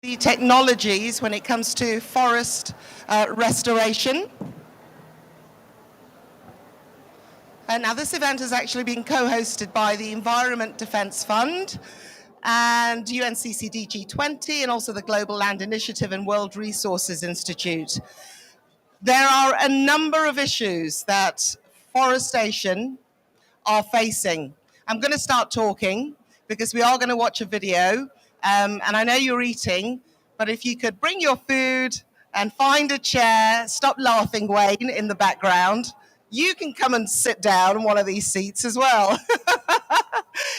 the technologies when it comes to forest restoration. Now, this event has actually been co-hosted by the Environment Defence Fund and UNCCD G20 and also the Global Land Initiative and World Resources Institute. There are a number of issues that forestation are facing. I'm going to start talking because we are going to watch a video, and I know you're eating, but if you could bring your food and find a chair, stop laughing, Wayne, in the background. You can come and sit down on one of these seats as well.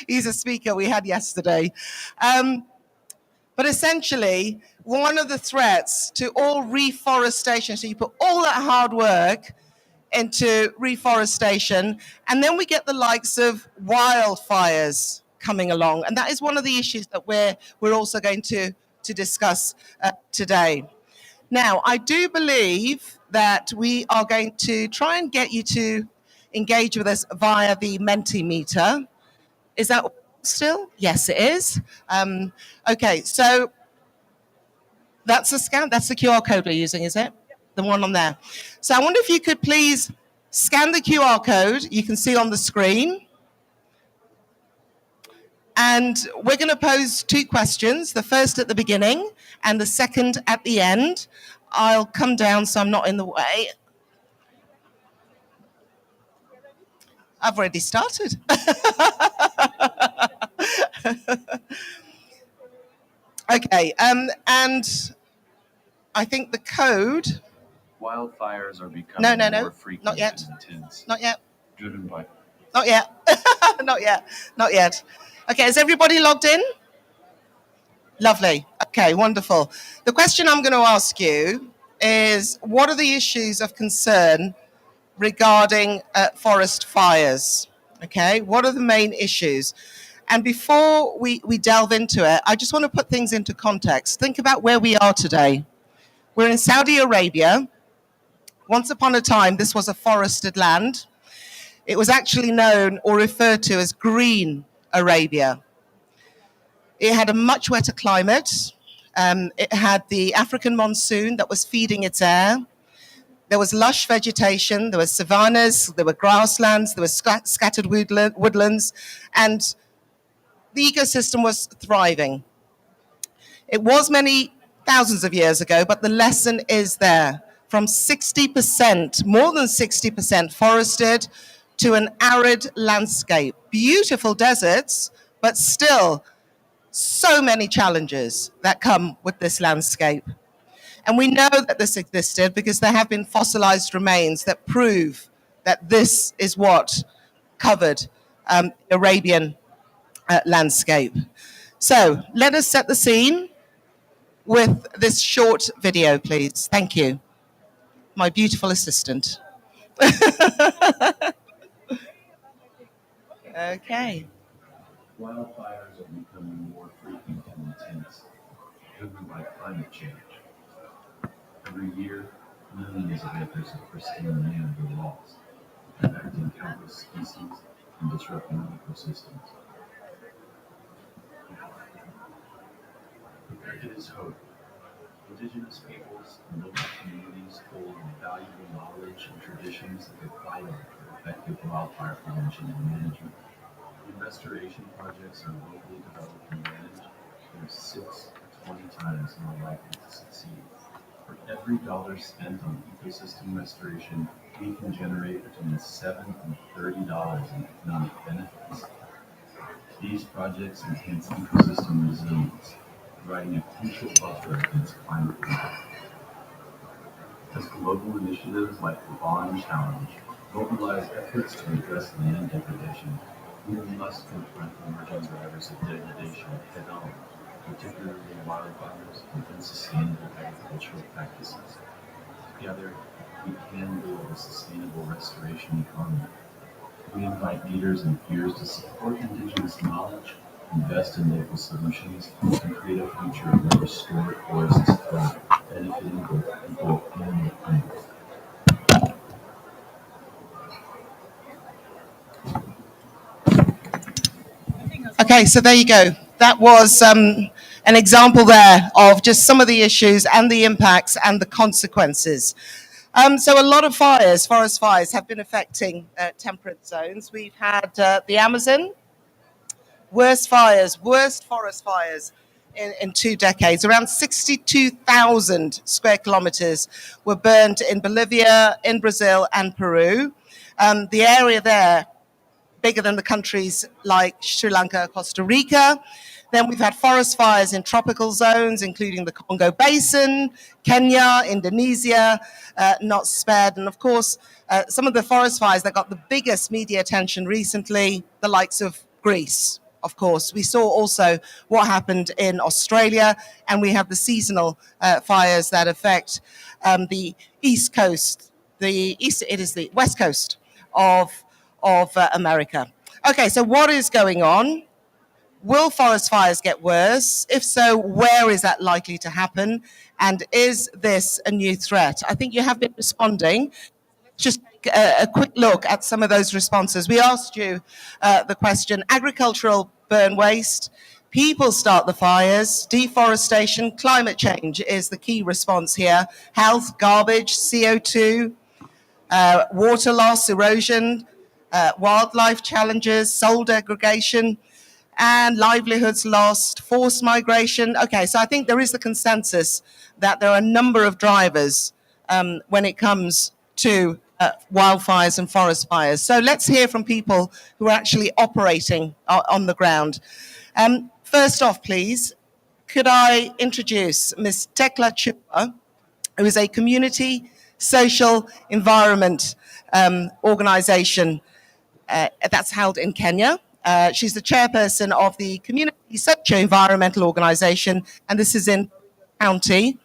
He's a speaker we had yesterday. But essentially, one of the threats to all reforestation, so you put all that hard work into reforestation, and then we get the likes of wildfires coming along. And that is one of the issues that we're also going to discuss today. Now, I do believe that we are going to try and get you to engage with us via the Mentimeter. Is that still? Yes, it is. Okay, so that's the scan. That's the QR code we're using, is it? The one on there. So I wonder if you could please scan the QR code you can see on the screen. And we're going to pose two questions, the first at the beginning and the second at the end. I'll come down so I'm not in the way. I've already started. Okay, and I think the code... Wildfires are becoming more frequent not yet. and intense. Not yet. Driven by... Not yet. Not yet. Not yet. Okay, is everybody logged in? Lovely. Okay, wonderful. The question I'm going to ask you is, what are the issues of concern regarding forest fires? Okay, what are the main issues? And before we delve into it, I just want to put things into context. Think about where we are today. We're in Saudi Arabia. Once upon a time, this was a forested land. It was actually known or referred to as Green Arabia. It had a much wetter climate. It had the African monsoon that was feeding its air. There was lush vegetation, there were savannas, there were grasslands, there were scattered woodlands, and the ecosystem was thriving. It was many thousands of years ago, but the lesson is there. From 60%, more than 60% forested, to an arid landscape. Beautiful deserts, but still so many challenges that come with this landscape. And we know that this existed because there have been fossilized remains that prove that this is what covered Arabian landscape. So let us set the scene with this short video, please. Thank you. My beautiful assistant. Okay. Wildfires are becoming more frequent and intense, driven by climate change. Every year, millions of acres of pristine land are lost, affecting countless species and disrupting ecosystems. There is hope. Indigenous peoples and local communities hold valuable knowledge and traditions that are vital for effective wildfire prevention and management. When restoration projects are locally developed and managed, they're 6 to 20 times more likely to succeed. For every dollar spent on ecosystem restoration, we can generate between $7 and $30 in economic benefits. These projects enhance ecosystem resilience, providing a crucial buffer against climate impact. As global initiatives like the Bond Challenge mobilize efforts to address land degradation, we must confront emerging drivers of degradation head-on, particularly wildfires and unsustainable agricultural practices. Together, we can build a sustainable restoration economy. We invite leaders and peers to support indigenous knowledge, invest in local solutions, and create a future where restored forests thrive, benefiting both people and the planet. Okay, so there you go. That was an an example there of just some of the issues and the impacts and the consequences. So a lot of fires, forest fires, have been affecting temperate zones. We've had the Amazon, worst forest fires in 2 decades. Around 62,000 square kilometers were burned in Bolivia, in Brazil, and Peru. The area there, bigger than the countries like Sri Lanka, Costa Rica. Then we've had forest fires in tropical zones, including the Congo Basin, Kenya, Indonesia, not spared. And of course, some of the forest fires that got the biggest media attention recently, the likes of Greece. Of course, we saw also what happened in Australia, and we have the seasonal fires that affect the east coast, it is the west coast of America. Okay, so what is going on? Will forest fires get worse? If so, where is that likely to happen? And is this a new threat? I think you have been responding. Just take a quick look at some of those responses. We asked you the question, agricultural burn waste, people start the fires, deforestation, climate change is the key response here, health, garbage, CO2, water loss, erosion, wildlife challenges, soil degradation, and livelihoods lost, forced migration. Okay, so I think there is the consensus that there are a number of drivers when it comes to wildfires and forest fires. So let's hear from people who are actually operating on the ground. First off, please, could I introduce Ms. Tekla Chupa, who is a community social environment organization that's held in Kenya. She's the chairperson of the Community Socio-Environmental Organization, and this is in County,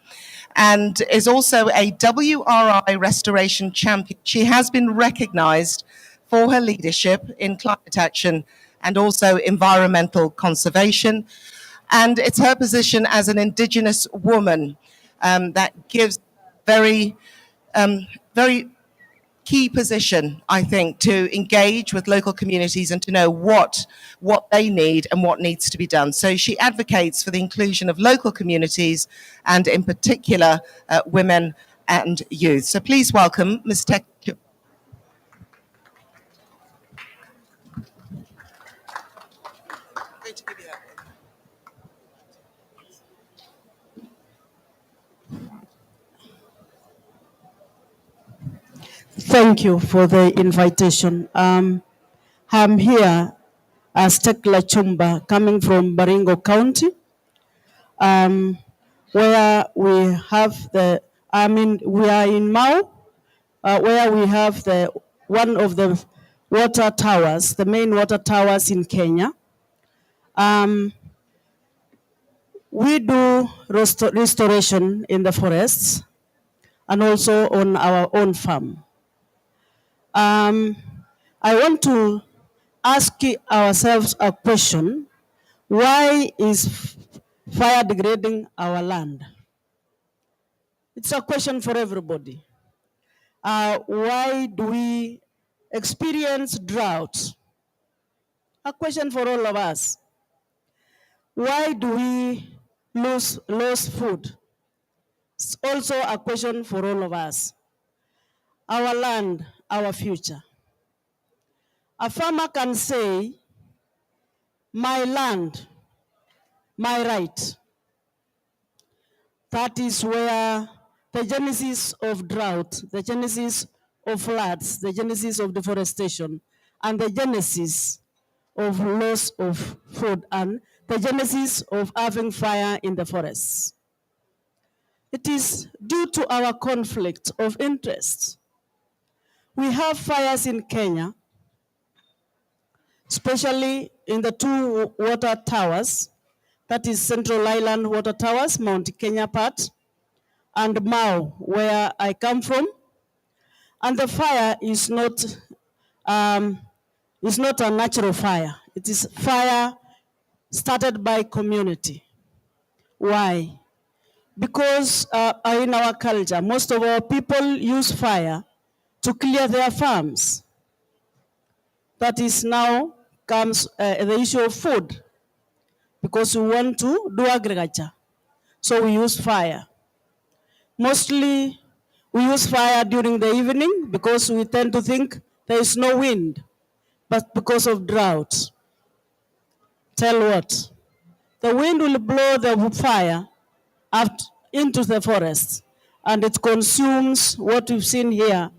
and is also a WRI restoration champion. She has been recognized for her leadership in climate action and also environmental conservation. And it's her position as an Indigenous woman that gives very key position, I think, to engage with local communities and to know what they need and what needs to be done. So she advocates for the inclusion of local communities and in particular women and youth. So please welcome Ms. Tek. Thank you for the invitation. I'm here as Tekla Chumba, coming from Baringo County, where we have we are in Mau, where we have one of the water towers, the main water towers in Kenya. We do restoration in the forests and also on our own farm. I want to ask ourselves a question. Why is fire degrading our land? It's a question for everybody. Why do we experience drought? A question for all of us. Why do we lose food? It's also a question for all of us. Our land, our future. A farmer can say, my land, my right. That is where the genesis of drought, the genesis of floods, the genesis of deforestation, and the genesis of loss of food, and the genesis of having fire in the forests. It is due to our conflict of interests. We have fires in Kenya, especially in the two water towers, that is Central Island Water Towers, Mount Kenya part, and Mau, where I come from. And the fire is not a natural fire. It is fire started by community. Why? Because in our culture, most of our people use fire to clear their farms. That is now comes the issue of food. because we want to do agriculture. So we use fire. Mostly we use fire during the evening because we tend to think there is no wind, but because of drought. Tell what? The wind will blow the fire out into the forest, and it consumes what we've seen here.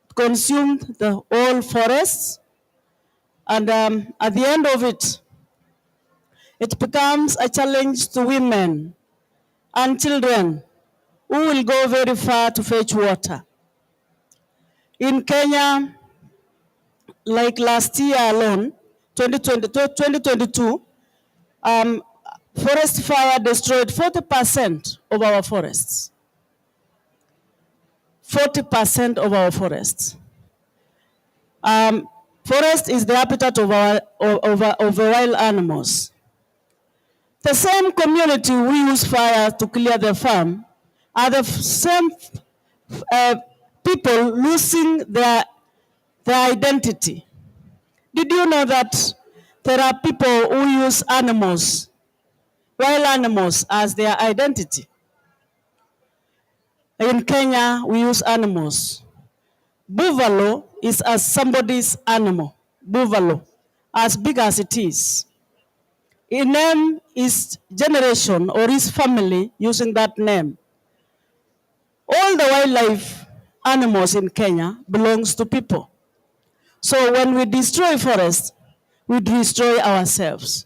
It consumed the whole forests, and at the end of it, it becomes a challenge to women and children who will go very far to fetch water. In Kenya, like last year alone, 2022, forest fire destroyed 40% of our forests. 40% of our forests. Forest is the habitat of wild animals. The same community we use fire to clear the farm are the same people losing their identity. Did you know that there are people who use animals, wild animals, as their identity? In Kenya, we use animals. Buffalo is as somebody's animal. Buffalo, as big as it is. He name his generation or his family using that name. All the wildlife animals in Kenya belongs to people. So when we destroy forests, we destroy ourselves.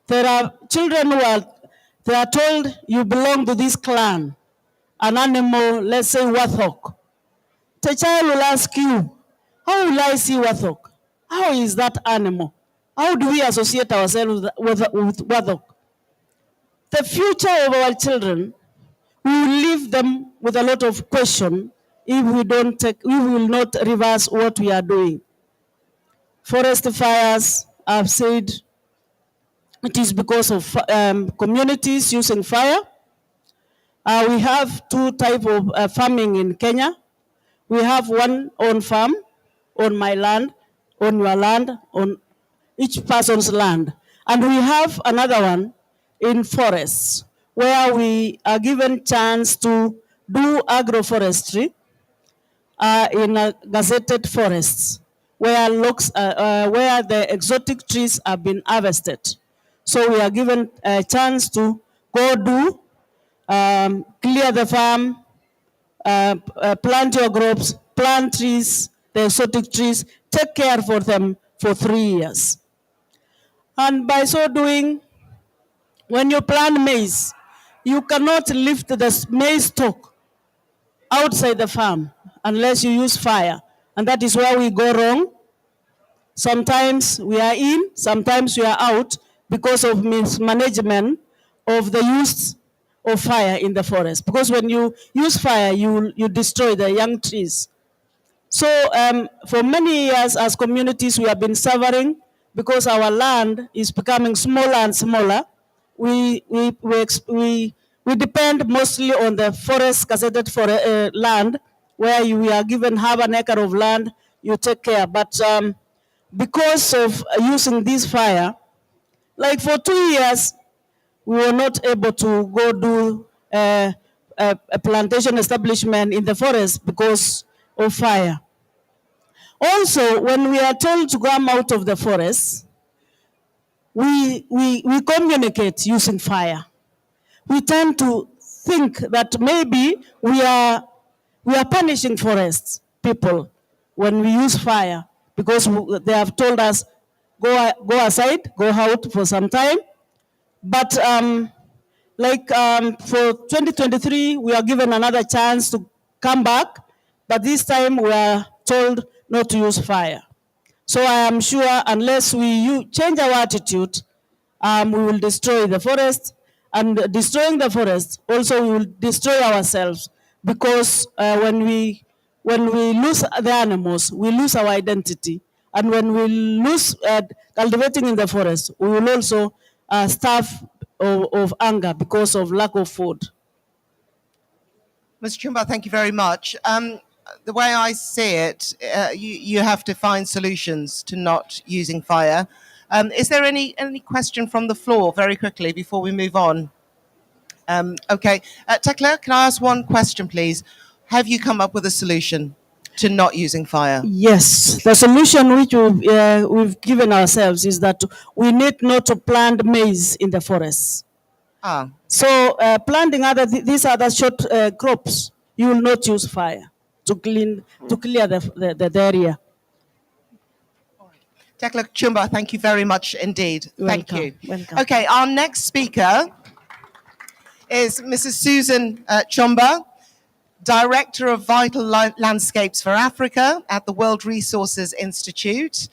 There are children they are told you belong to this clan, an animal, let's say warthog. The child will ask you, how will I see warthog? How is that animal? How do we associate ourselves with warthog? The future of our children, we will leave them with a lot of question if we will not reverse what we are doing. Forest fires, I've said, it is because of communities using fire. We have two types of farming in Kenya. We have one on farm, on my land, on your land, on each person's land. And we have another one in forests, where we are given chance to do agroforestry in gazetted forests, where the exotic trees have been harvested. So we are given a chance to go do, clear the farm, plant your crops, plant trees, the exotic trees, take care for them for 3 years. And by so doing, when you plant maize, you cannot lift the maize stalk outside the farm unless you use fire. And that is where we go wrong. Sometimes we are in, sometimes we are out because of mismanagement of the use of fire in the forest. Because when you use fire, you destroy the young trees. So for many years as communities, we have been suffering because our land is becoming smaller and smaller. We depend mostly on the forest, gazetted for land, where we are given half an acre of land, you take care. But because of using this fire, like for 2 years, we were not able to go do a plantation establishment in the forest because of fire. Also, when we are told to come out of the forest, we communicate using fire. We tend to think that maybe we are punishing forest people when we use fire because they have told us go aside, go out for some time. But for 2023, we are given another chance to come back, but this time we are told not to use fire. So I am sure unless we change our attitude, we will destroy the forest, and destroying the forest also we will destroy ourselves, because when we lose the animals, we lose our identity, and when we lose cultivating in the forest, we will also starve of hunger because of lack of food. Mr. Chumba, thank you very much. The way I see it, you have to find solutions to not using fire. Is there any question from the floor very quickly before we move on? Okay. Tekla, can I ask one question, please? Have you come up with a solution to not using fire? Yes, the solution which we've given ourselves is that we need not to plant maize in the forests. Ah, So planting these other short crops, you will not use fire to clear the area. Tekla Chumba, thank you very much indeed. Thank Welcome, you. welcome. Okay, our next speaker is Mrs. Susan Chumba, Director of Vital Landscapes for Africa at the World Resources Institute.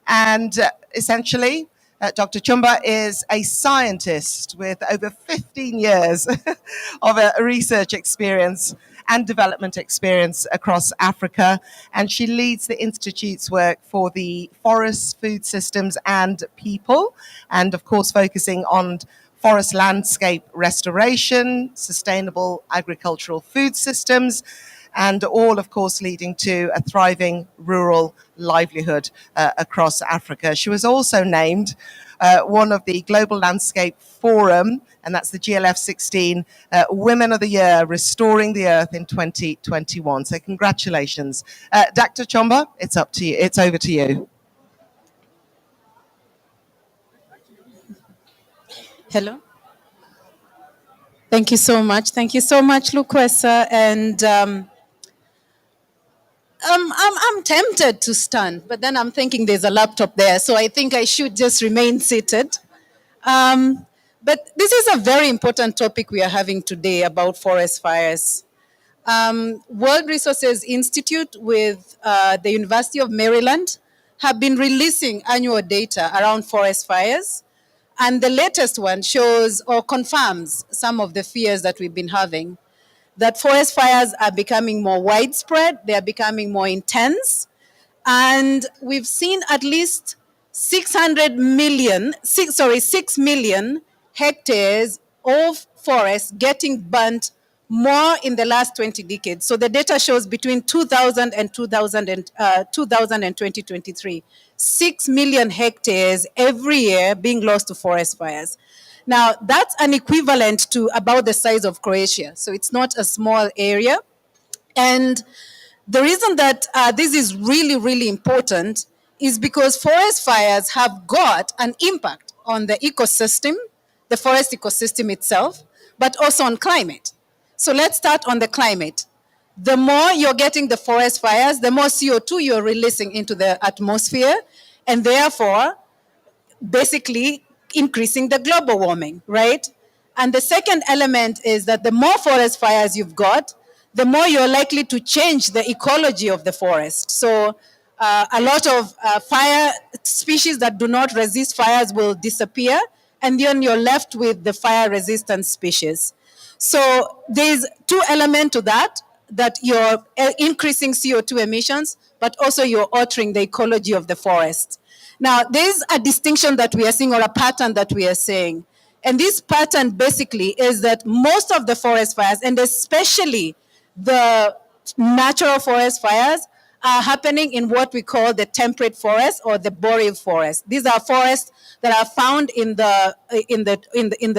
And essentially, Dr. Chumba is a scientist with over 15 years of research experience and development experience across Africa. And she leads the Institute's work for the forests, food systems, and people. And of course, focusing on forest landscape restoration, sustainable agricultural food systems, and all, of course, leading to a thriving rural livelihood across Africa. She was also named one of the Global Landscape Forum, and that's the GLF16, Women of the Year, Restoring the Earth in 2021. So congratulations. Dr. Chomba, it's up to you. It's over to you. Hello. Thank you so much. Thank you so much, Lukwesa. And I'm tempted to stand, but then I'm thinking there's a laptop there, so I think I should just remain seated. But this is a very important topic we are having today about forest fires. World Resources Institute with the University of Maryland have been releasing annual data around forest fires. And the latest one shows or confirms some of the fears that we've been having, that forest fires are becoming more widespread, they are becoming more intense, and we've seen at least 6 million hectares of forest getting burnt more in the last 20 decades. So the data shows between 2000 and 2023, 6 million hectares every year being lost to forest fires. Now, that's an equivalent to about the size of Croatia. So it's not a small area. And the reason that this is really, really important is because forest fires have got an impact on the ecosystem, the forest ecosystem itself, but also on climate. So let's start on the climate. The more you're getting the forest fires, the more CO2 you're releasing into the atmosphere, and therefore, basically increasing the global warming, right? And the second element is that the more forest fires you've got, the more you're likely to change the ecology of the forest. So a lot of fire species that do not resist fires will disappear, and then you're left with the fire-resistant species. So there's two elements to that you're increasing CO2 emissions, but also you're altering the ecology of the forest. Now, there's a distinction that we are seeing, or a pattern that we are seeing. And this pattern basically is that most of the forest fires, and especially the natural forest fires, are happening in what we call the temperate forest or the boreal forest. These are forests that are found in the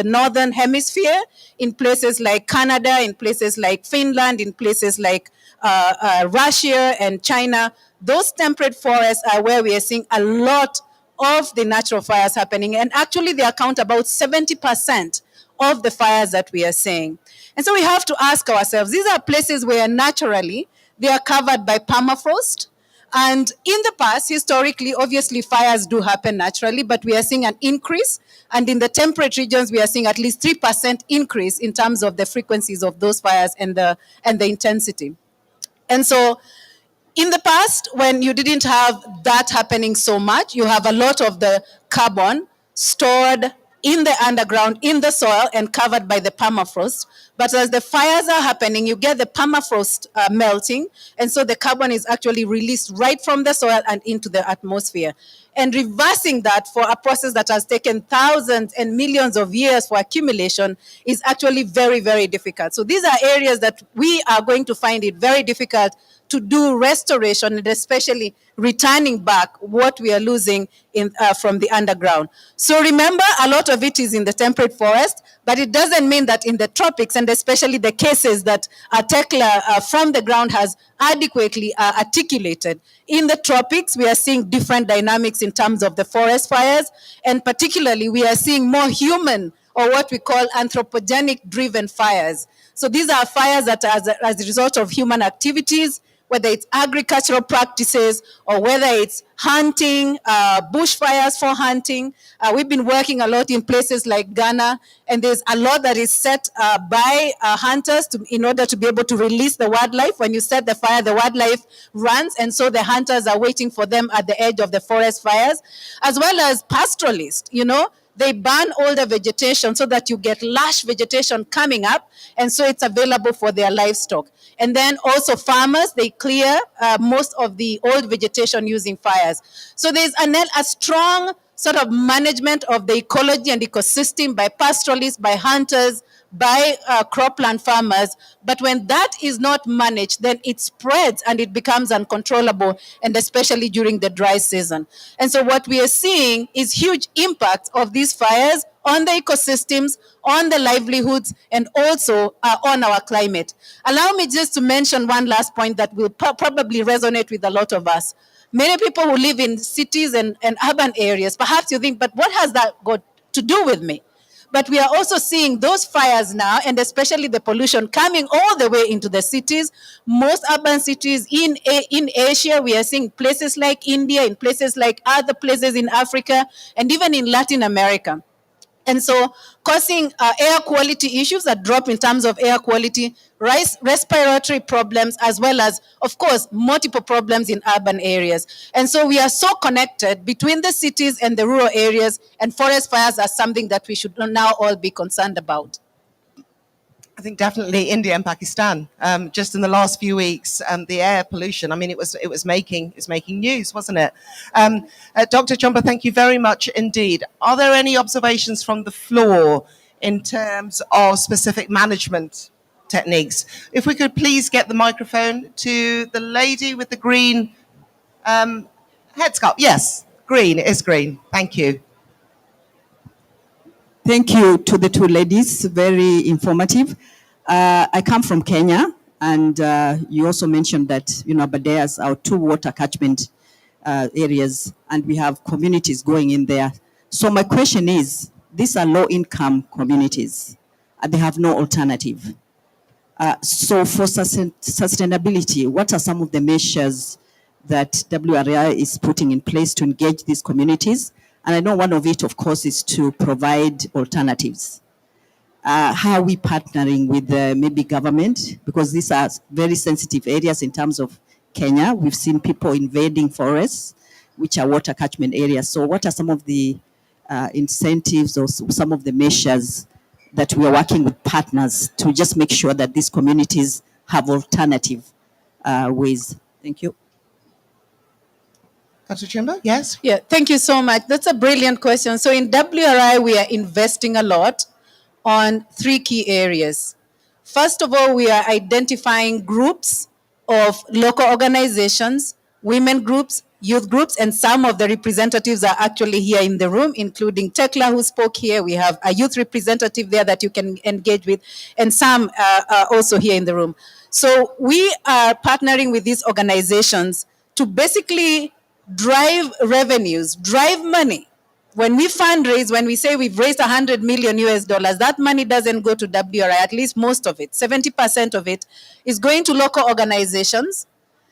northern hemisphere, in places like Canada, in places like Finland, in places like Russia and China. Those temperate forests are where we are seeing a lot of the natural fires happening, and actually they account about 70% of the fires that we are seeing. And so we have to ask ourselves, these are places where naturally they are covered by permafrost. And in the past, historically, obviously fires do happen naturally, but we are seeing an increase. And in the temperate regions, we are seeing at least 3% increase in terms of the frequencies of those fires and the intensity. And so in the past, when you didn't have that happening so much, you have a lot of the carbon stored in the underground, in the soil, and covered by the permafrost. But as the fires are happening, you get the permafrost melting, and so the carbon is actually released right from the soil and into the atmosphere. and reversing that for a process that has taken thousands and millions of years for accumulation is actually very, very difficult. So these are areas that we are going to find it very difficult to do restoration, and especially returning back what we are losing from the underground. So remember, a lot of it is in the temperate forest, but it doesn't mean that in the tropics, and especially the cases that Tekla from the ground has adequately articulated. In the tropics, we are seeing different dynamics in terms of the forest fires, and particularly we are seeing more human or what we call anthropogenic driven fires. So these are fires that are as a result of human activities, whether it's agricultural practices or whether it's hunting, bushfires for hunting. We've been working a lot in places like Ghana, and there's a lot that is set by hunters in order to be able to release the wildlife. When you set the fire, the wildlife runs, and so the hunters are waiting for them at the edge of the forest fires, as well as pastoralists, they burn all the vegetation so that you get lush vegetation coming up, and so it's available for their livestock. And then also farmers, they clear most of the old vegetation using fires. So there's a strong sort of management of the ecology and ecosystem by pastoralists, by hunters, by cropland farmers. But when that is not managed, then it spreads and it becomes uncontrollable, and especially during the dry season. And so what we are seeing is huge impacts of these fires on the ecosystems, on the livelihoods, and also on our climate. Allow me just to mention one last point that will probably resonate with a lot of us. Many people who live in cities and urban areas, perhaps you think, but what has that got to do with me? But we are also seeing those fires now, and especially the pollution coming all the way into the cities. Most urban cities in Asia, we are seeing places like India, in places like other places in Africa, and even in Latin America. And so causing air quality issues, a drop in terms of air quality, respiratory problems, as well as, of course, multiple problems in urban areas. And so we are so connected between the cities and the rural areas, and forest fires are something that we should now all be concerned about. I think definitely India and Pakistan. Just in the last few weeks, the air pollution. I mean, it was making news, wasn't it? Dr. Chomba, thank you very much indeed. Are there any observations from the floor in terms of specific management techniques? If we could please get the microphone to the lady with the green headscarf. Yes, green. It is green. Thank you. Thank you to the two ladies, very informative. I come from Kenya, and you also mentioned that, Abadeas are two water catchment areas, and we have communities going in there. So my question is, these are low-income communities, and they have no alternative. So for sustainability, what are some of the measures that WRI is putting in place to engage these communities? And I know one of it, of course, is to provide alternatives. How are we partnering with maybe government? Because these are very sensitive areas in terms of Kenya. We've seen people invading forests, which are water catchment areas. So what are some of the incentives or some of the measures that we are working with partners to just make sure that these communities have alternative ways? Thank you. Dr. Chimba, yes? Yeah, thank you so much. That's a brilliant question. So in WRI, we are investing a lot on three key areas. First of all, we are identifying groups of local organizations, women groups, youth groups, and some of the representatives are actually here in the room, including Tekla, who spoke here. We have a youth representative there that you can engage with, and some are also here in the room. So we are partnering with these organizations to basically drive revenues, drive money. When we fundraise, when we say we've raised 100 million US dollars, that money doesn't go to WRI, at least most of it, 70% of it is going to local organizations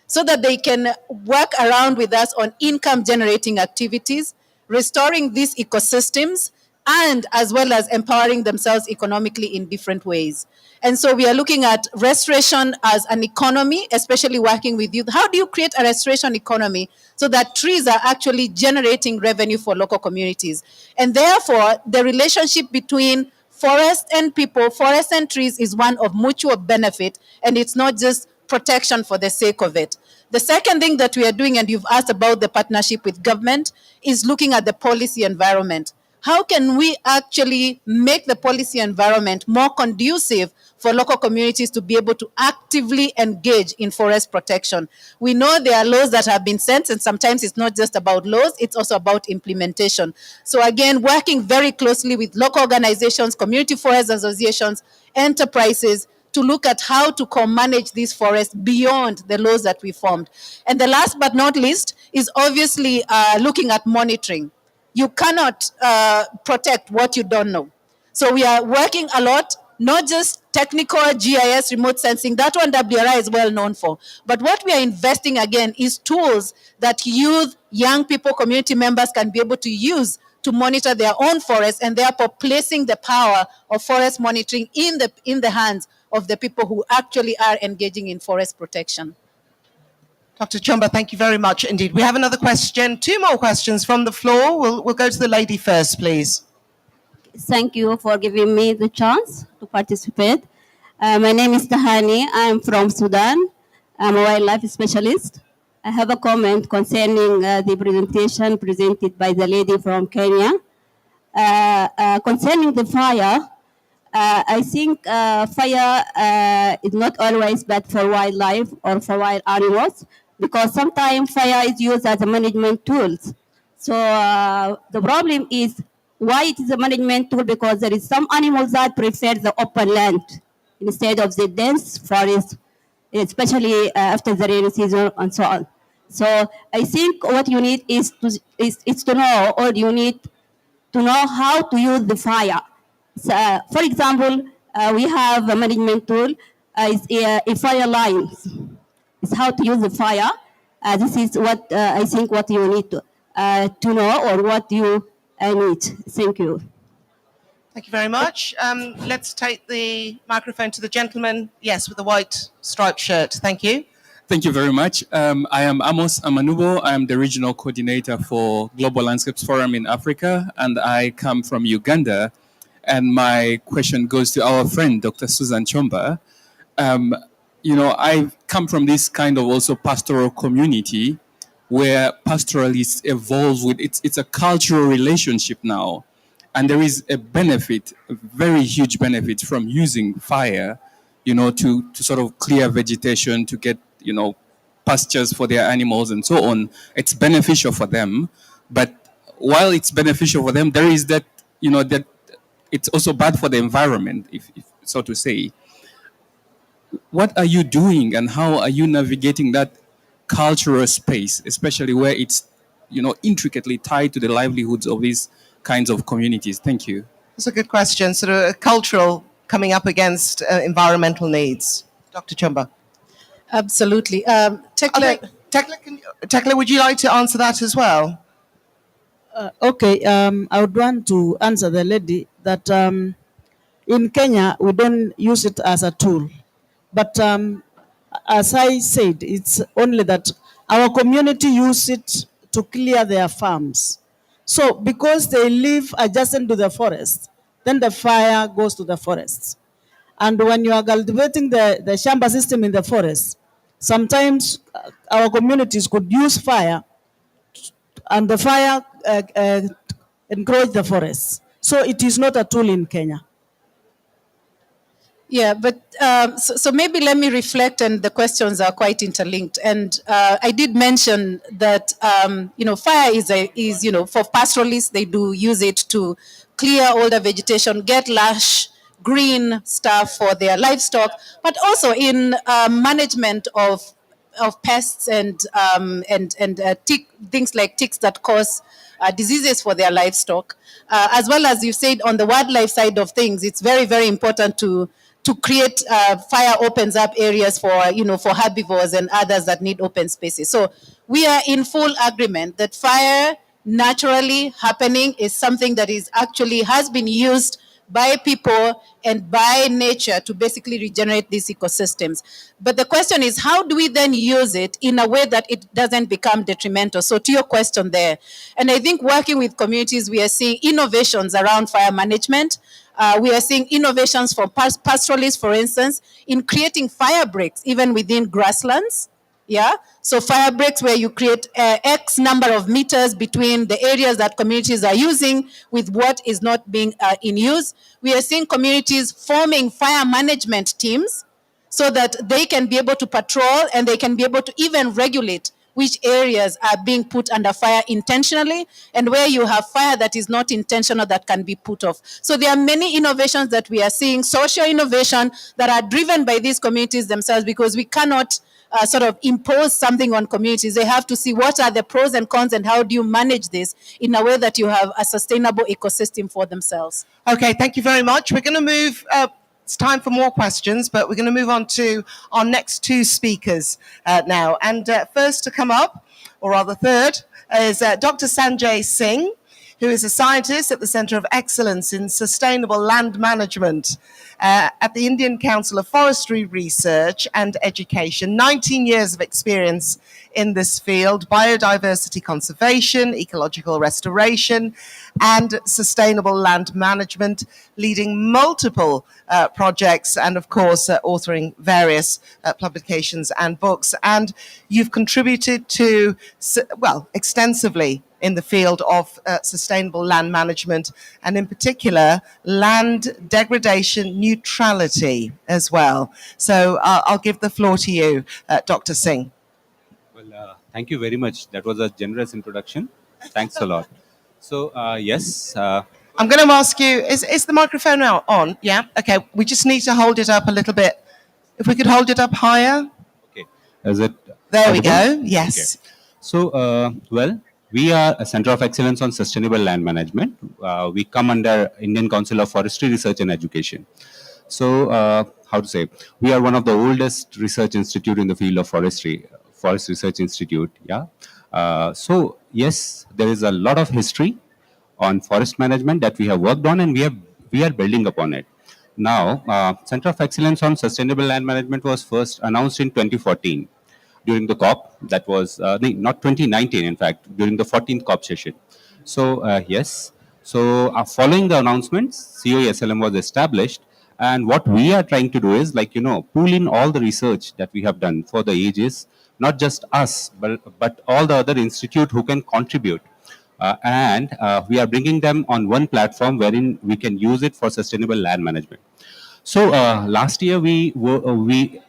so that they can work around with us on income generating activities, restoring these ecosystems, and as well as empowering themselves economically in different ways. And so we are looking at restoration as an economy, especially working with youth. How do you create a restoration economy so that trees are actually generating revenue for local communities? And therefore, the relationship between forest and people, forest and trees is one of mutual benefit, and it's not just protection for the sake of it. The second thing that we are doing, and you've asked about the partnership with government, is looking at the policy environment. How can we actually make the policy environment more conducive for local communities to be able to actively engage in forest protection? We know there are laws that have been sent, and sometimes it's not just about laws, it's also about implementation. So again, working very closely with local organizations, community forest associations, enterprises, to look at how to co-manage these forests beyond the laws that we formed. And the last but not least is obviously looking at monitoring. You cannot protect what you don't know. So we are working a lot, not just technical GIS remote sensing, that one WRI is well known for. But what we are investing again is tools that youth, young people, community members can be able to use to monitor their own forests, and therefore placing the power of forest monitoring in the hands of the people who actually are engaging in forest protection. Dr. Chumba, thank you very much indeed. We have another question, two more questions from the floor. We'll go to the lady first, please. Thank you for giving me the chance to participate. My name is Tahani. I'm from Sudan. I'm a wildlife specialist. I have a comment concerning the presentation presented by the lady from Kenya. Concerning the fire, I think fire is not always bad for wildlife or for wild animals, because sometimes fire is used as a management tool. So the problem is why it is a management tool, because there is some animals that prefer the open land instead of the dense forest, especially after the rainy season and so on. So I think what you need is to know, or you need to know how to use the fire. So, for example, we have a management tool, is a fire lines. It's how to use the fire. This is what I think what you need to know, or what you need. Thank you. Thank you very much. Let's take the microphone to the gentleman, yes, with the white striped shirt. Thank you. Thank you very much. I am Amos Amanubo. I am the regional coordinator for Global Landscapes Forum in Africa, and I come from Uganda. And my question goes to our friend, Dr. Susan Chomba. I come from this kind of also pastoral community where pastoralists evolve with, it's a cultural relationship now. And there is a benefit, a very huge benefit from using fire, to sort of clear vegetation, to get, pastures for their animals and so on. It's beneficial for them. But while it's beneficial for them, there is that, that it's also bad for the environment, if so to say. What are you doing, and how are you navigating that cultural space, especially where it's, intricately tied to the livelihoods of these kinds of communities? Thank you. That's a good question. Sort of a cultural coming up against environmental needs. Dr. Chumba. Absolutely. Tekla, would you like to answer that as well? Okay, I would want to answer the lady that in Kenya, we don't use it as a tool. But as I said, it's only that our community use it to clear their farms. So because they live adjacent to the forest, then the fire goes to the forests. And when you are cultivating the shamba system in the forest, sometimes our communities could use fire, and the fire encroach the forests. So it is not a tool in Kenya. Yeah, but so maybe let me reflect, and the questions are quite interlinked. And I did mention that fire is for pastoralists, they do use it to clear all the vegetation, get lush green stuff for their livestock, but also in management of pests and things like ticks that cause diseases for their livestock, as well as you said on the wildlife side of things. It's very, very important to create fire opens up areas for for herbivores and others that need open spaces. So we are in full agreement that fire naturally happening is something that is actually has been used by people and by nature to basically regenerate these ecosystems. But the question is, how do we then use it in a way that it doesn't become detrimental? So to your question there, and I think working with communities, we are seeing innovations around fire management. We are seeing innovations for pastoralists, for instance, in creating fire breaks, even within grasslands. Yeah, so fire breaks where you create X number of meters between the areas that communities are using with what is not being in use. We are seeing communities forming fire management teams so that they can be able to patrol and they can be able to even regulate which areas are being put under fire intentionally and where you have fire that is not intentional that can be put off. So there are many innovations that we are seeing, social innovation that are driven by these communities themselves, because we cannot sort of impose something on communities. They have to see what are the pros and cons and how do you manage this in a way that you have a sustainable ecosystem for themselves. Okay, thank you very much. We're going to move. It's time for more questions, but we're going to move on to our next two speakers now. And first to come up, or rather third, is Dr. Sanjay Singh, who is a scientist at the Center of Excellence in Sustainable Land Management at the Indian Council of Forestry Research and Education. 19 years of experience in this field: biodiversity conservation, ecological restoration, and sustainable land management, leading multiple projects and, of course, authoring various publications and books. And you've contributed to, well, extensively in the field of sustainable land management, and in particular, land degradation neutrality as well. So I'll give the floor to you, Dr. Singh. Well, thank you very much. That was a generous introduction. Thanks a lot. So, yes. I'm going to ask you, is the microphone now on? Yeah? Okay, we just need to hold it up a little bit. If we could hold it up higher. Okay. Is it? There we audible? go, yes. Okay. So, well, we are a Center of Excellence on Sustainable Land Management. We come under Indian Council of Forestry Research and Education. So, how to say, we are one of the oldest research institute in the field of forestry, Forest Research Institute, yeah. So, yes, there is a lot of history on forest management that we have worked on, and we are building upon it. Now, Center of Excellence on Sustainable Land Management was first announced in 2014 during the COP. That was not 2019, in fact, during the 14th COP session. So yes, so following the announcements, COESLM was established, and what we are trying to do is, like, pool in all the research that we have done for the ages, not just us, but all the other institute who can contribute. And we are bringing them on one platform wherein we can use it for sustainable land management. So last year we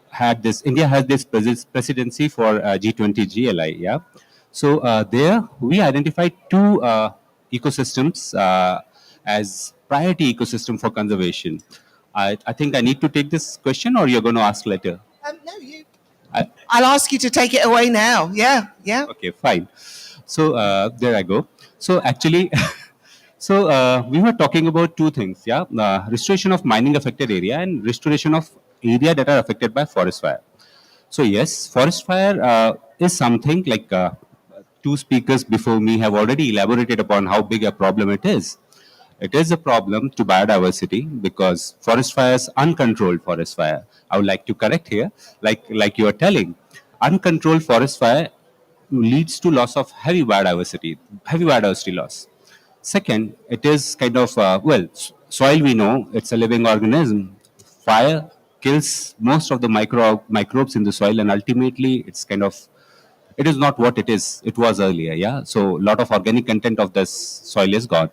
had this. India has this presidency for G20 GLI. Yeah. So there we identified two ecosystems as priority ecosystem for conservation. I think I need to take this question, or you're going to ask later. No, you. I'll ask you to take it away now. Yeah, yeah. Okay, fine. So there I go. So actually, so we were talking about two things, yeah, restoration of mining affected area and restoration of area that are affected by forest fire. So yes, forest fire is something like two speakers before me have already elaborated upon how big a problem it is. It is a problem to biodiversity because forest fires, uncontrolled forest fire. I would like to correct here, like you are telling, uncontrolled forest fire leads to loss of heavy biodiversity loss. Second, it is kind of, soil we know, it's a living organism. Fire kills most of the microbes in the soil, and ultimately it's kind of, it is not what it was earlier, yeah? So a lot of organic content of this soil is gone.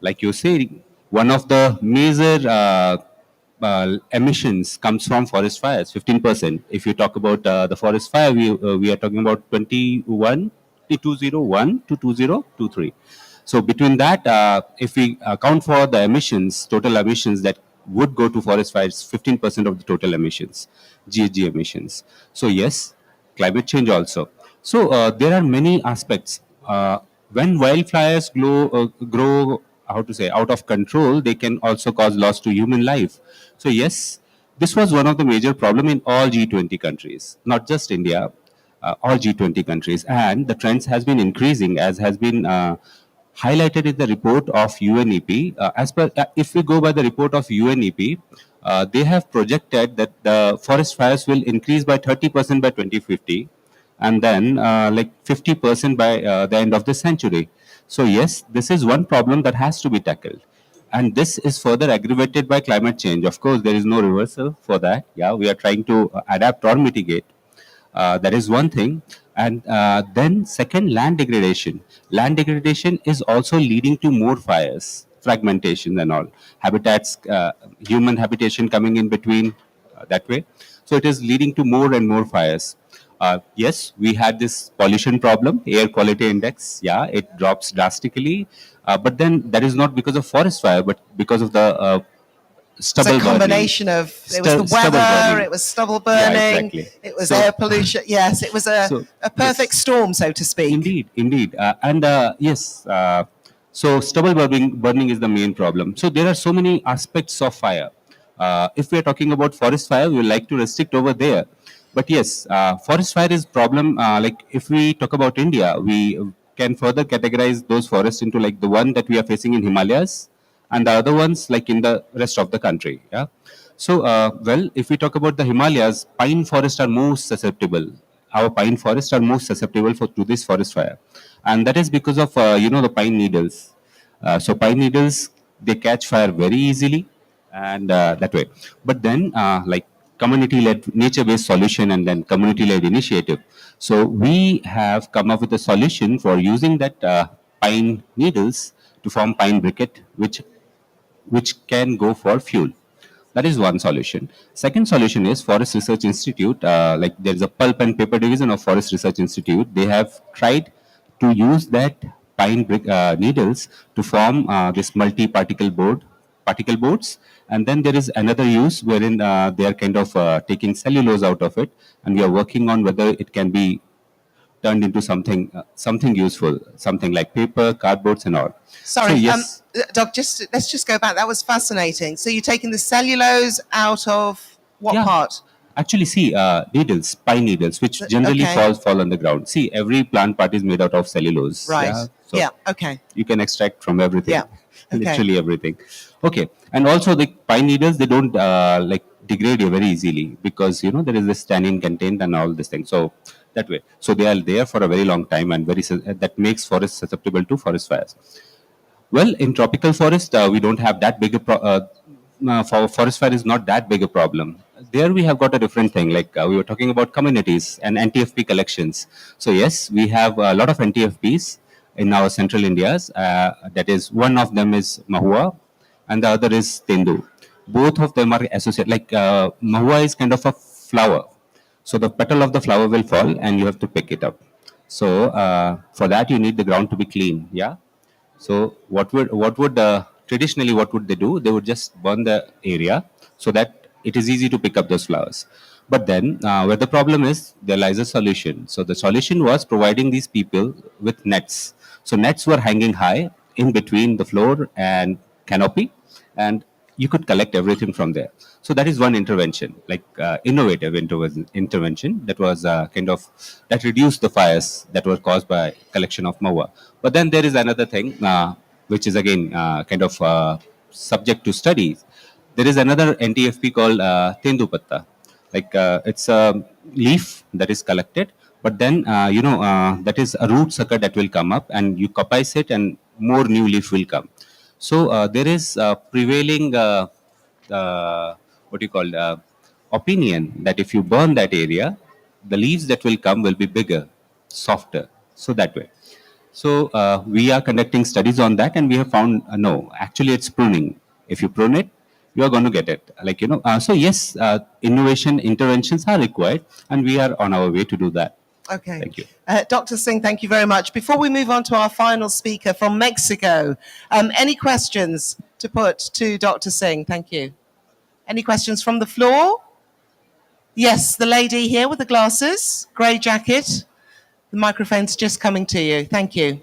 Like you say, one of the major emissions comes from forest fires, 15%. If you talk about the forest fire, we are talking about 2001 to 2023. So between that, if we account for the emissions, total emissions that would go to forest fires, 15% of the total emissions, GHG emissions. So yes, climate change also. So there are many aspects. When wildfires grow, how to say, out of control, they can also cause loss to human life. So yes, this was one of the major problem in all G20 countries, not just India, all G20 countries. And the trends has been increasing, as has been highlighted in the report of UNEP. If we go by the report of UNEP, they have projected that the forest fires will increase by 30% by 2050, and then like 50% by the end of the century. So yes, this is one problem that has to be tackled. And this is further aggravated by climate change. Of course, there is no reversal for that. Yeah, we are trying to adapt or mitigate. That is one thing. And then second, land degradation. Land degradation is also leading to more fires, fragmentation and all. Habitats, human habitation coming in between that way. So it is leading to more and more fires. Yes, we had this pollution problem, air quality index. Yeah, it drops drastically. But then that is not because of forest fire, but because of the It's stubble a combination burning. of, it was the Stubble weather, burning. it was stubble Yeah, burning, exactly. it was So- air pollution. Yes, it was So, a perfect yes. storm, so to speak. Indeed, indeed. And yes, so stubble burning is the main problem. So there are so many aspects of fire. If we are talking about forest fire, we would like to restrict over there. But yes, forest fire is problem. Like if we talk about India, we can further categorize those forests into like the one that we are facing in Himalayas and the other ones like in the rest of the country. Yeah. So, well, if we talk about the Himalayas, pine forests are most susceptible. Our pine forests are most susceptible to this forest fire, and that is because of the pine needles. So pine needles, they catch fire very easily, and that way. But then, like community-led nature-based solution and then community-led initiative. So we have come up with a solution for using that pine needles to form pine briquette, which can go for fuel. That is one solution. Second solution is Forest Research Institute. Like there is a pulp and paper division of Forest Research Institute. They have tried to use that pine needles to form this particle boards. And then there is another use wherein they are kind of taking cellulose out of it, and we are working on whether it can be turned into something useful, something like paper, cardboards, and all. Sorry, So yes. Doc, let's just go back. That was fascinating. So you're taking the cellulose out of what Yeah. part? Actually, see, needles, pine needles, which generally Okay. fall on the ground. See, every plant part is made out of cellulose. Right. Yeah. So Yeah. Okay. you can extract from everything. Yeah. Okay. Literally everything. Okay. And also the pine needles, they don't like degrade very easily because there is this tannin contained and all this thing. So that way. So they are there for a very long time and that makes forests susceptible to forest fires. Well, in tropical forest, we don't have that big a for forest fire is not that big a problem. There we have got a different thing. Like we were talking about communities and NTFP collections. So yes, we have a lot of NTFPs in our central Indias. That is, one of them is Mahua, and the other is Tendu. Both of them are associated. Like Mahua is kind of a flower. So the petal of the flower will fall, and you have to pick it up. So for that, you need the ground to be clean. Yeah. So what would traditionally what would they do? They would just burn the area so that it is easy to pick up those flowers. But then where the problem is, there lies a solution. So the solution was providing these people with nets. So nets were hanging high in between the floor and canopy, and you could collect everything from there. So that is one intervention, like innovative intervention that was that reduced the fires that were caused by collection of mawa. But then there is another thing, which is again subject to studies. There is another NTFP called Tendupatta. Like it's a leaf that is collected, but then that is a root sucker that will come up, and you copize it, and more new leaf will come. So there is prevailing what do you call opinion that if you burn that area, the leaves that will come will be bigger, softer. So that way. So we are conducting studies on that, and we have found no, actually it's pruning. If you prune it, you are going to get it. Like so yes, innovation interventions are required, and we are on our way to do that. Okay. Thank you. Dr. Singh, thank you very much. Before we move on to our final speaker from Mexico, any questions to put to Dr. Singh? Thank you. Any questions from the floor? Yes, the lady here with the glasses, grey jacket. The microphone's just coming to you. Thank you.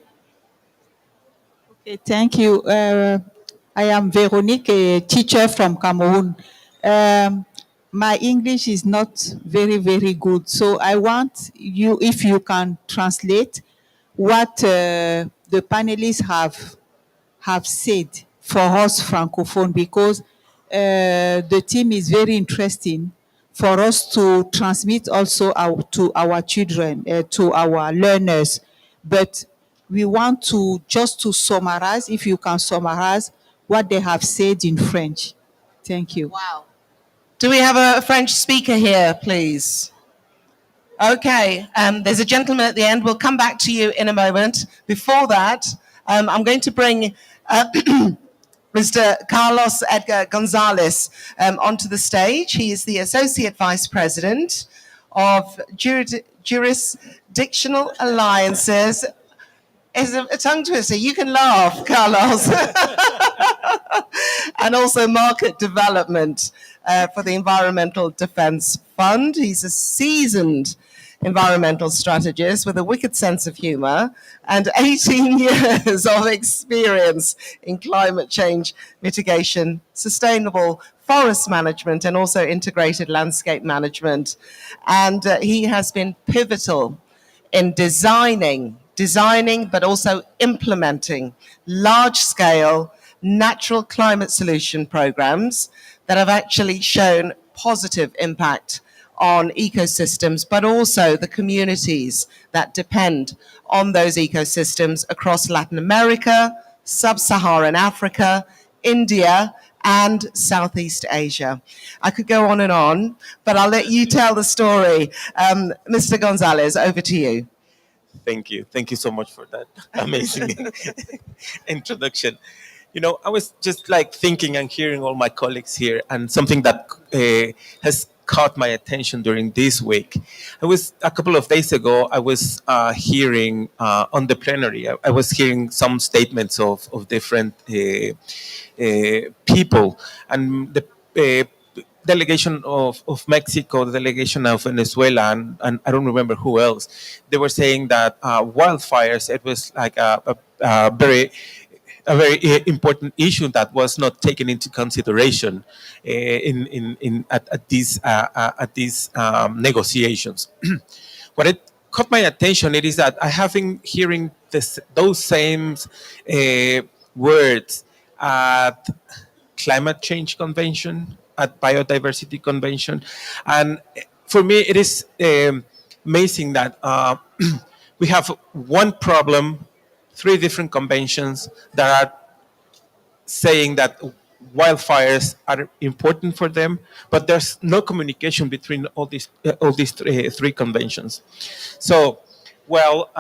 Okay, thank you. I am Veronique, a teacher from Cameroon. My English is not very, very good, so I want you, if you can translate what the panelists have said for us francophone, because the theme is very interesting for us to transmit also to our children, to our learners. But we want to just to summarize, if you can summarize what they have said in French. Thank you. Wow. Do we have a French speaker here, please? Okay, there's a gentleman at the end. We'll come back to you in a moment. Before that, I'm going to bring Mr. Carlos Edgar Gonzalez onto the stage. He is the Associate Vice President of Jurisdictional Alliances. It's a tongue twister. You can laugh, Carlos. And also market development for the Environmental Defense Fund. He's a seasoned environmental strategist with a wicked sense of humor and 18 years of experience in climate change mitigation, sustainable forest management, and also integrated landscape management. And he has been pivotal in designing, but also implementing large-scale natural climate solution programs that have actually shown positive impact on ecosystems, but also the communities that depend on those ecosystems across Latin America, Sub-Saharan Africa, India, and Southeast Asia. I could go on, but I'll let you tell the story. Mr. Gonzalez, over to you. Thank you. Thank you so much for that amazing introduction. You know, I was just like thinking and hearing all my colleagues here, and something that has caught my attention during this week. I was a couple of days ago. I was hearing on the plenary. I was hearing some statements of different people, and the delegation of Mexico, the delegation of Venezuela, and I don't remember who else. They were saying that wildfires. It was like a very important issue that was not taken into consideration at these negotiations. What it caught my attention it is that I have been hearing those same words at climate change convention, at biodiversity convention, and for me it is amazing that we have one problem, three different conventions that are saying that wildfires are important for them, but there's no communication between all these three conventions. So, well,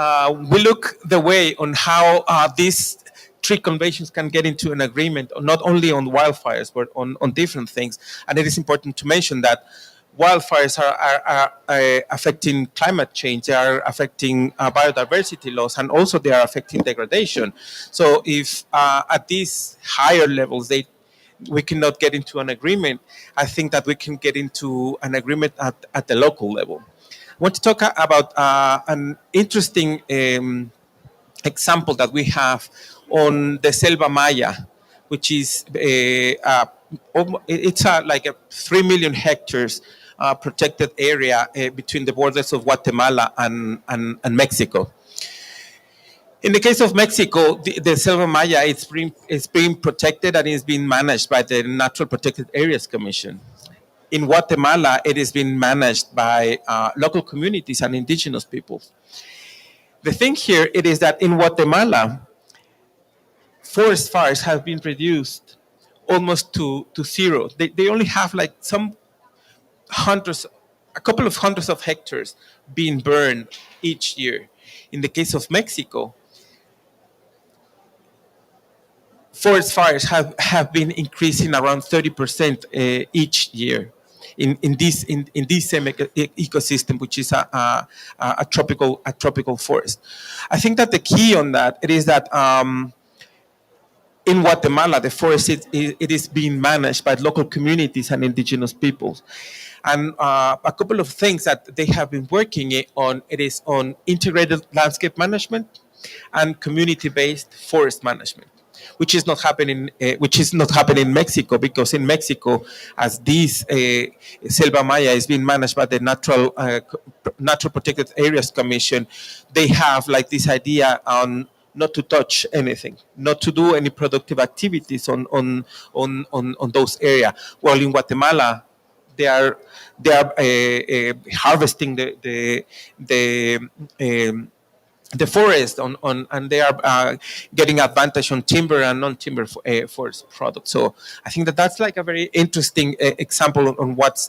we look the way on how these three conventions can get into an agreement, not only on wildfires, but on different things. And it is important to mention that wildfires are affecting climate change, they are affecting biodiversity loss, and also they are affecting degradation. So if at these higher levels we cannot get into an agreement, I think that we can get into an agreement at the local level. I want to talk about an interesting example that we have on the Selva Maya, which is it's like a 3 million hectares protected area between the borders of Guatemala and Mexico. In the case of Mexico, the Selva Maya it's being protected and is being managed by the Natural Protected Areas Commission. In Guatemala, it is being managed by local communities and indigenous peoples. The thing here it is that in Guatemala, forest fires have been reduced almost to zero. They only have like a couple of hundreds of hectares being burned each year. In the case of Mexico, forest fires have been increasing around 30% each year in this same ecosystem, which is a tropical forest. I think that the key on that it is that in Guatemala, the forest it is being managed by local communities and indigenous peoples. And a couple of things that they have been working on, it is on integrated landscape management and community-based forest management, which is not happening in Mexico, because in Mexico, as this Selva Maya is being managed by the Natural Protected Areas Commission, they have like this idea on not to touch anything, not to do any productive activities on those areas. While in Guatemala, they are harvesting the the forest and they are getting advantage on timber and non-timber forest products. So I think that that's like a very interesting example on what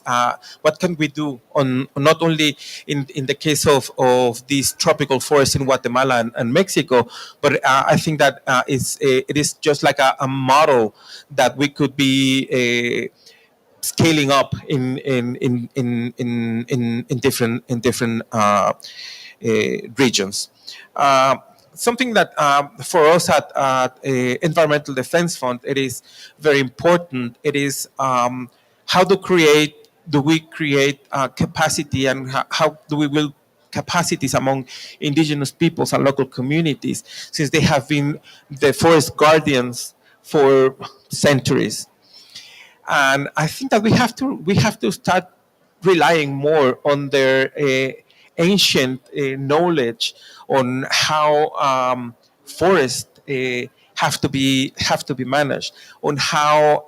can we do on not only in the case of these tropical forests in Guatemala and Mexico, but I think that it is just like a model that we could be scaling up in different regions. Something that for us at Environmental Defense Fund, it is very important. It is how do we create capacity, and how do we build capacities among indigenous peoples and local communities, since they have been the forest guardians for centuries. And I think that we have to start relying more on their ancient knowledge on how forests have to be managed, on how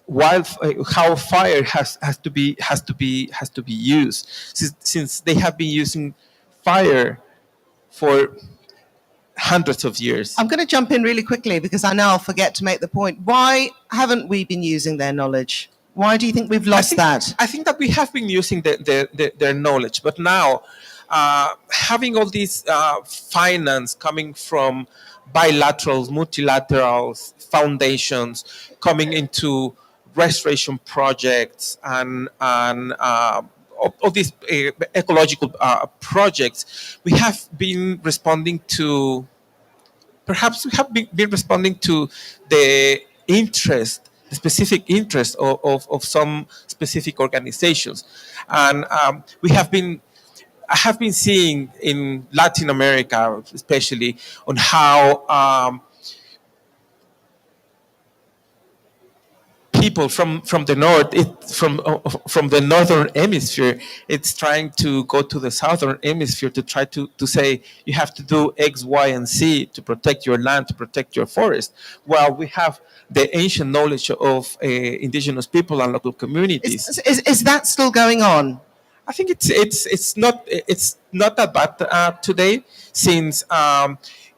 how fire has to be used, since they have been using fire for hundreds of years. I'm going to jump in really quickly because I know I'll forget to make the point. Why haven't we been using their knowledge? Why do you think we've lost that? I think that we have been using their knowledge, but now having all these finance coming from bilaterals, multilaterals, foundations coming into restoration projects and all these ecological projects, we have been responding to, perhaps we have been responding to the interest, the specific interest of some specific organizations. And I have been seeing in Latin America, especially, on how people from the north, from the northern hemisphere, it's trying to go to the southern hemisphere to try to say you have to do X, Y, and Z to protect your land, to protect your forest. While we have the ancient knowledge of indigenous people and local communities. Is that still going on? I think it's not that bad today, since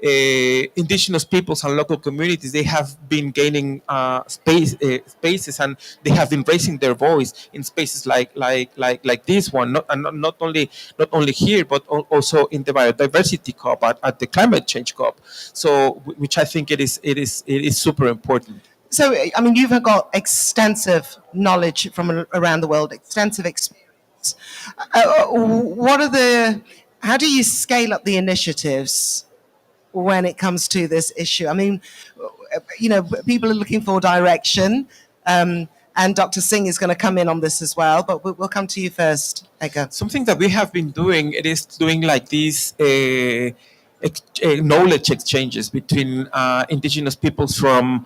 indigenous peoples and local communities, they have been gaining spaces, and they have been raising their voice in spaces like this one, not only here, but also in the biodiversity COP, at the climate change COP. So, which I think it is super important. So, I mean, you've got extensive knowledge from around the world, extensive experience. How do you scale up the initiatives when it comes to this issue? I mean, people are looking for direction, and Dr. Singh is going to come in on this as well, but we'll come to you first, Edgar. Something that we have been doing, it is doing like these knowledge exchanges between indigenous peoples from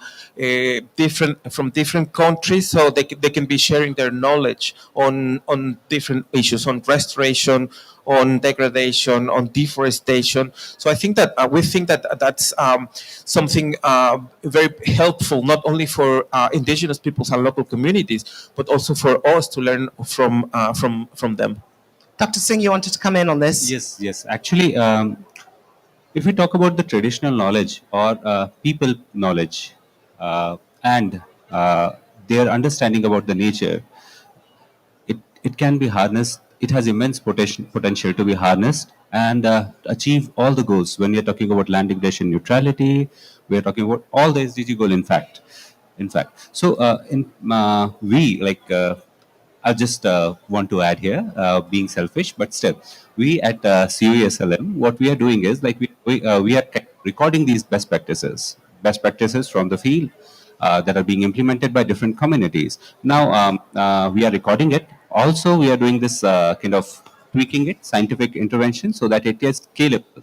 different countries, so they can be sharing their knowledge on different issues, on restoration, on degradation, on deforestation. So I think that we think that that's something very helpful, not only for indigenous peoples and local communities, but also for us to learn from them. Dr. Singh, you wanted to come in on this? Yes. Actually, if we talk about the traditional knowledge or people knowledge and their understanding about the nature, it can be harnessed. It has immense potential to be harnessed and achieve all the goals. When we are talking about land degradation neutrality, we are talking about all the SDG goal. In fact, so I just want to add here, being selfish, but still, we at CUSLM, what we are doing is like we are recording these best practices from the field that are being implemented by different communities. Now we are recording it. Also, we are doing this kind of tweaking it, scientific intervention, so that it is scalable.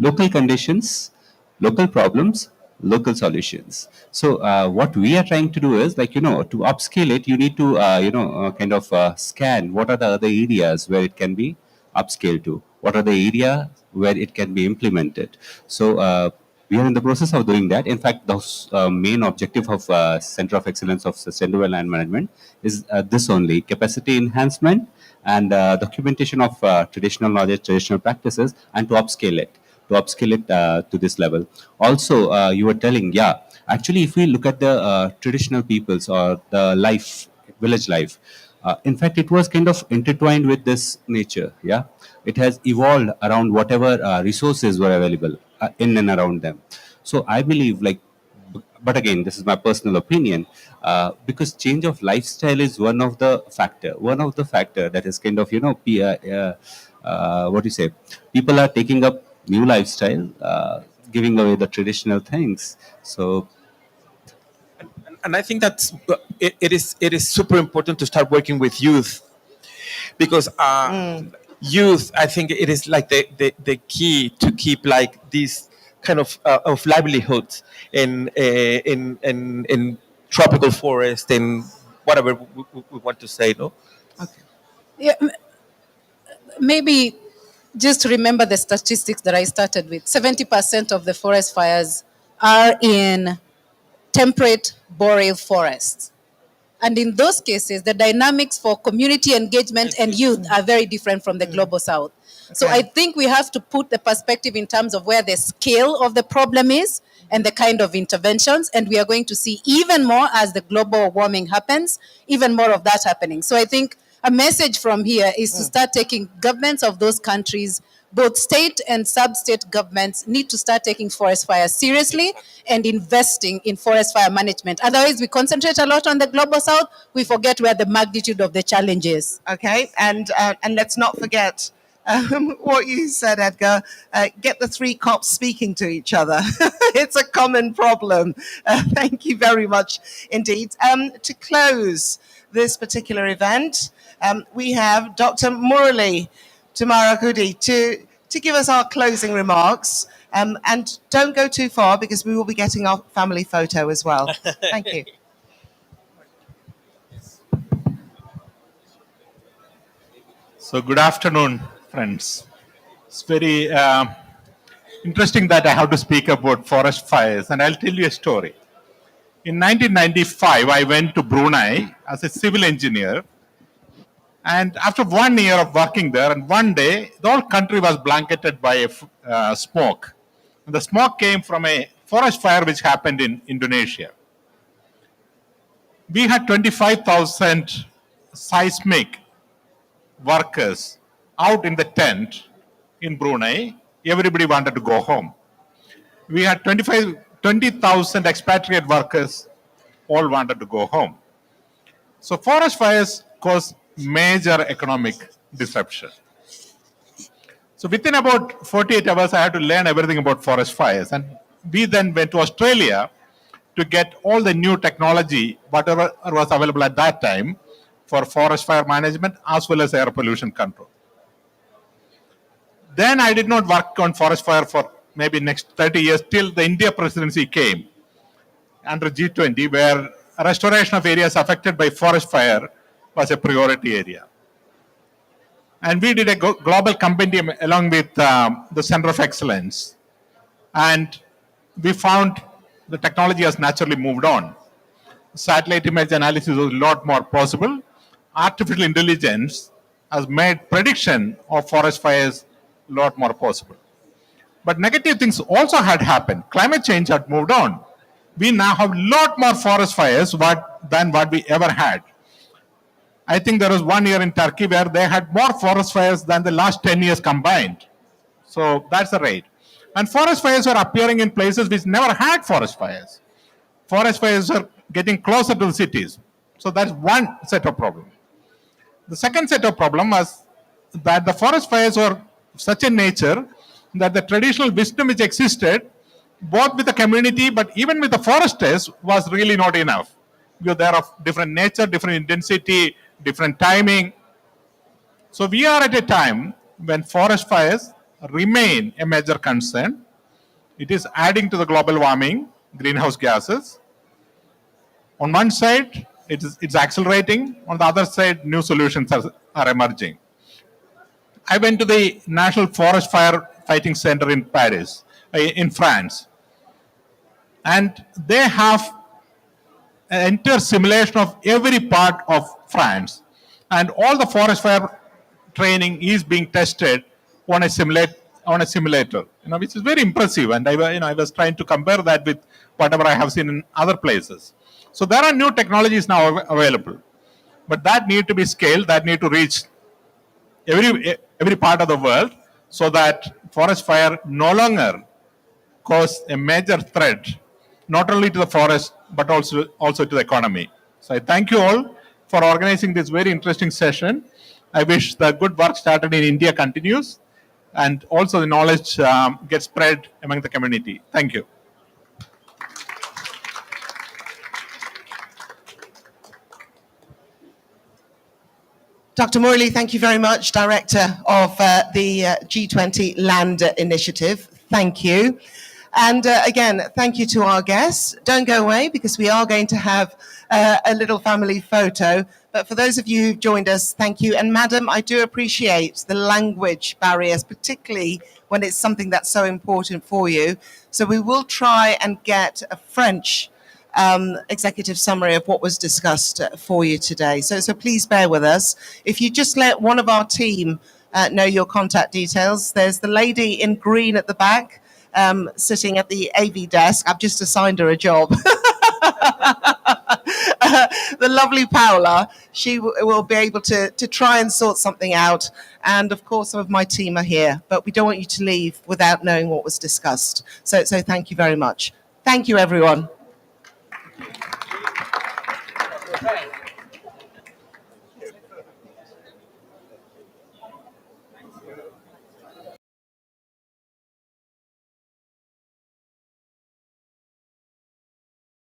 Local conditions, local problems, local solutions. So what we are trying to do is, to upscale it, you need to scan what are the other areas where it can be upscaled to, what are the area where it can be implemented. So We are in the process of doing that. In fact, the main objective of Center of Excellence of Sustainable Land Management is this only: capacity enhancement and documentation of traditional knowledge, traditional practices, and to upscale it to this level. Also, you were telling, yeah, actually, if we look at the traditional peoples or the village life, in fact, it was kind of intertwined with this nature. Yeah, it has evolved around whatever resources were available in and around them. So I believe, like, but again, this is my personal opinion, because change of lifestyle is one of the factor that is kind of what do you say? People are taking up new lifestyle, giving away the traditional things. So And I think it is super important to start working with youth, because youth, I think it is like the key to keep like this kind of livelihood in tropical forest and whatever we want to say, no. Yeah, maybe just remember the statistics that I started with. 70% of the forest fires are in temperate boreal forests. And in those cases, the dynamics for community engagement and youth are very different from the global south. So I think we have to put the perspective in terms of where the scale of the problem is and the kind of interventions. And we are going to see even more as the global warming happens, even more of that happening. So I think a message from here is to start taking governments of those countries, both state and sub-state governments, need to start taking forest fires seriously and investing in forest fire management. Otherwise, we concentrate a lot on the global south, we forget where the magnitude of the challenge is. Okay, and let's not forget what you said, Edgar. Get the three cops speaking to each other. It's a common problem. Thank you very much indeed. To close this particular event, we have Dr. Murali Tumarakudi to give us our closing remarks. And don't go too far, because we will be getting our family photo as well. Thank you. So good afternoon, friends. It's very interesting that I have to speak about forest fires, and I'll tell you a story. In 1995, I went to Brunei as a civil engineer, and after 1 year of working there, and one day, the whole country was blanketed by smoke. And the smoke came from a forest fire which happened in Indonesia. We had 25,000 seismic workers out in the tent in Brunei. Everybody wanted to go home. We had 20,000 expatriate workers, all wanted to go home. So forest fires cause major economic disruption. So within about 48 hours, I had to learn everything about forest fires. And we then went to Australia to get all the new technology, whatever was available at that time, for forest fire management as well as air pollution control. Then I did not work on forest fire for maybe next 30 years till the India presidency came under G20, where restoration of areas affected by forest fire was a priority area. And we did a global compendium along with the Center of Excellence. And we found the technology has naturally moved on. Satellite image analysis was a lot more possible. Artificial intelligence has made prediction of forest fires a lot more possible. But negative things also had happened. Climate change had moved on. We now have a lot more forest fires than what we ever had. I think there was 1 year in Turkey where they had more forest fires than the last 10 years combined. So that's the rate. And forest fires are appearing in places which never had forest fires. Forest fires are getting closer to the cities. So that's one set of problems. The second set of problem was that the forest fires were such a nature that the traditional wisdom which existed, both with the community but even with the foresters, was really not enough. Because they are of different nature, different intensity, different timing. So we are at a time when forest fires remain a major concern. It is adding to the global warming, greenhouse gases. On one side, it's accelerating. On the other side, new solutions are emerging. I went to the National Forest Fire Fighting Center in Paris, in France. and they have an entire simulation of every part of France, and all the forest fire training is being tested on a simulator, which is very impressive. And I was trying to compare that with whatever I have seen in other places. So there are new technologies now available, but that need to be scaled, that need to reach every part of the world, so that forest fire no longer cause a major threat, not only to the forest, but also to the economy. So I thank you all for organizing this very interesting session. I wish the good work started in India continues, and also the knowledge gets spread among the community. Thank you. Dr. Morley, thank you very much, Director of the G20 Land Initiative. Thank you. And again, thank you to our guests. Don't go away, because we are going to have a little family photo. But for those of you who've joined us, thank you. And Madam, I do appreciate the language barriers, particularly when it's something that's so important for you. So we will try and get a French executive summary of what was discussed for you today. So please bear with us. If you just let one of our team know your contact details, there's the lady in green at the back, sitting at the AV desk. I've just assigned her a job. The lovely Paola, she will be able to try and sort something out. And of course, some of my team are here, but we don't want you to leave without knowing what was discussed. So thank you very much. Thank you, everyone.